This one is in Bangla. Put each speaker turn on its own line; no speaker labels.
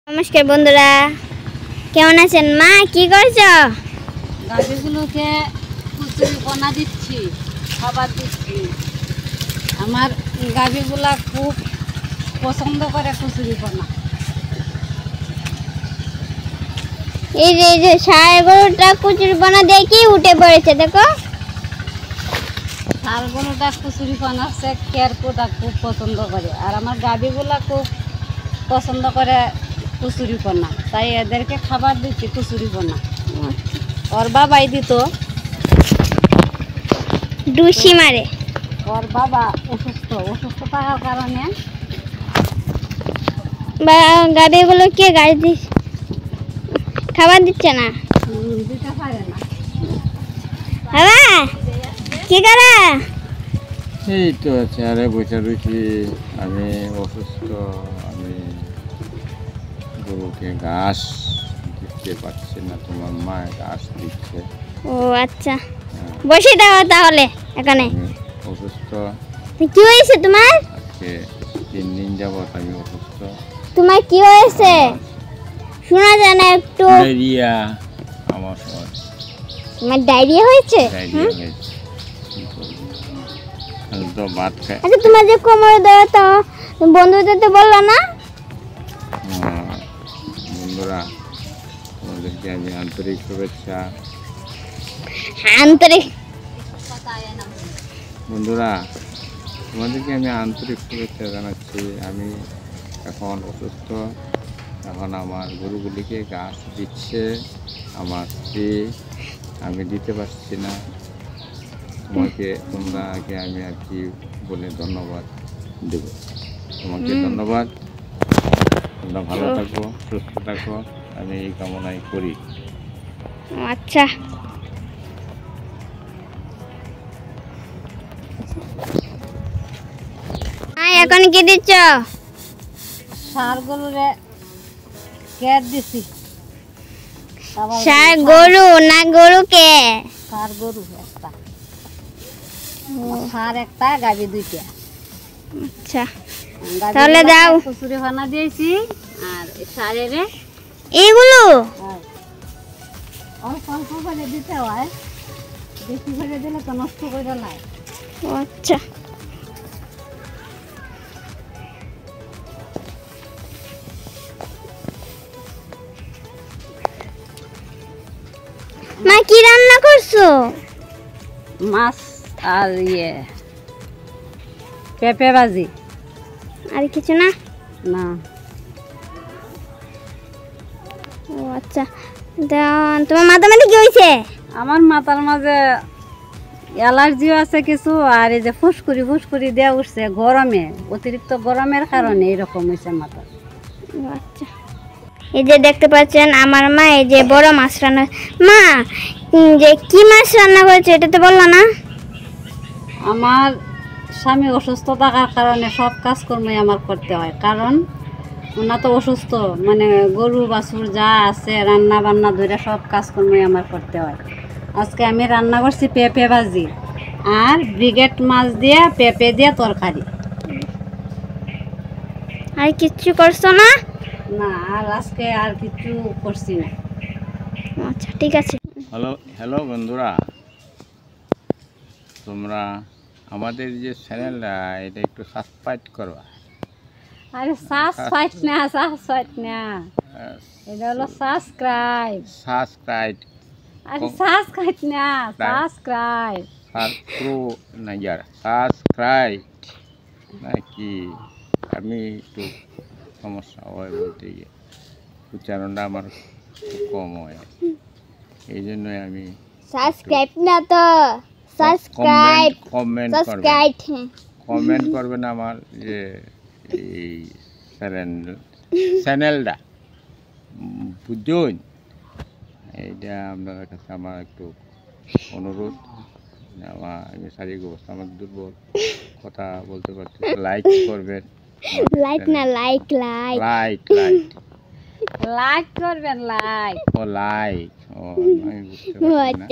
নমস্কার বন্ধুরা, কেমন আছেন? মা কি করছো?
গাভীগুলোকে কুচুরি পোনা দিচ্ছি, খাবার দিচ্ছি। আমার গাভীগুলা খুব পছন্দ করে কুচুরি পোনা।
এই যে ষাঁড় গরুটা কুচুরি পোনা দিয়ে কি উঠে পড়েছে, দেখো।
ষাঁড় গরুটা কুচুরি পোনা সে কেরকুটা খুব পছন্দ করে, আর আমার গাভীগুলা খুব পছন্দ করে কুচুরি পোনা, তাই এদেরকে খাবার দিচ্ছি কুচুরি পোনা। ওর বাবাই দিত,
ডুসি মারে।
ওর বাবা অসুস্থ থাকার কারণে
গাড়িগুলো কে গাড়ি খাবার দিচ্ছে না।
দিতে পারে না।
বাবা কি করে?
এই তো চেয়ারে বসে রয়েছি, আমি অসুস্থ। আমি গরুকে ঘাস দিতে পারছি না, তোমার মা ঘাস দিচ্ছে।
ও আচ্ছা, বসে দাও তাহলে এখানে।
আমি অসুস্থ,
কি হয়েছে তোমার?
আজকে 3 দিন যাবত আমি অসুস্থ।
তোমার কি হয়েছে? শোনা যায় না একটু।
ডায়রিয়া, আমার
তোমার ডায়রিয়া হয়েছে?
ডায়রিয়া হয়েছে। তো ভাত খাই।
আচ্ছা, তোমার যে কোমরে ব্যথা, বন্ধুদের তো বললো না?
বন্ধুরা, তোমাদেরকে আমি আন্তরিক শুভেচ্ছা।
আন্তরিক
বন্ধুরা, তোমাদেরকে আমি আন্তরিক শুভেচ্ছা জানাচ্ছি। আমি এখন অসুস্থ, এখন আমার গরুগুলিকে ঘাস দিচ্ছে আমার স্ত্রী, আমি দিতে পারছি না। তোমরাকে আমি আর কি বলে ধন্যবাদ দেব। তোমাকে ধন্যবাদ। তোমরা ভালো থাকো, সুস্থ থাকো, আমি এই কামনাই করি।
আচ্ছা, এখন কি দিচ্ছ?
ষাঁড় গরুরে কেয়ার দিছি।
ষাঁড় গরু না গরুকে?
ষাঁড় গরু একটা, ষাঁড় একটা, গাভী 2টা।
আচ্ছা, তাহলে দাও।
কুচুরি পানা দিয়েছি, আর ষাঁড়ের
এগুলো
অল্প অল্প করে দিতে হয়, বেশি করে দিলে তো নষ্ট করে নাই।
আচ্ছা, মা কি রান্না করছো?
মাছ আর পেঁপে ভাজি।
আর কিছু না?
না,
ও আচ্ছা, তোমার মাথা মাঝে কি হয়েছে?
আমার মাথার মাঝে অ্যালার্জিও আছে কিছু, আর এই যে ফুসকুরি দেওয়া উঠছে গরমে, অতিরিক্ত গরমের কারণে এরকম হয়েছে মাথা।
ও আচ্ছা, এই যে দেখতে পাচ্ছেন আমার মা এই যে বড় মাছ রান্না। মা, যে কি মাছ রান্না করেছে এটা তো বললো না?
আমার স্বামী অসুস্থ থাকার কারণে সব কাজকর্মই আমার করতে হয়, কারণ ওনা তো অসুস্থ, মানে গরু বাছুর যা আছে রান্না বান্না ধরে সব কাজকর্মই আমার করতে হয়। আজকে আমি রান্না করছি পেঁপে ভাজি আর ব্রিগেড মাছ দিয়ে পেঁপে দিয়ে তরকারি।
আর কিচ্ছু করছো না?
না, আর আজকে আর কিছু করছি না।
আচ্ছা, ঠিক আছে।
হ্যালো বন্ধুরা, তোমরা আমাদের যে চ্যানেলটা এটা একটু সাবস্ক্রাইব করবা।
আরে সাবস্ক্রাইব না, এটা হলো সাবস্ক্রাইব।
সাবস্ক্রাইব,
আরে সাবস্ক্রাইব না, সাবস্ক্রাইব।
সাবস্ক্রাইব নাকি? আমি একটু সমস্যা হয় বলতে গিয়ে, উচ্চারণটা আমার খুব কম হয়, এই জন্যই আমি
সাবস্ক্রাইব না তো সাবস্ক্রাইব,
কমেন্ট করবেন আমার যে এই চ্যানেলটা, বুঝুন। এইটা আপনাদের কাছে আমার একটু অনুরোধ। আমি শারীরিক অবস্থা আমার দুর্বল, কথা বলতে পারছি। লাইক করবেন,
লাইক না লাইক
লাইক করবেন, লাইক।
ও লাইক, ও আমি বুঝতে পারছি না।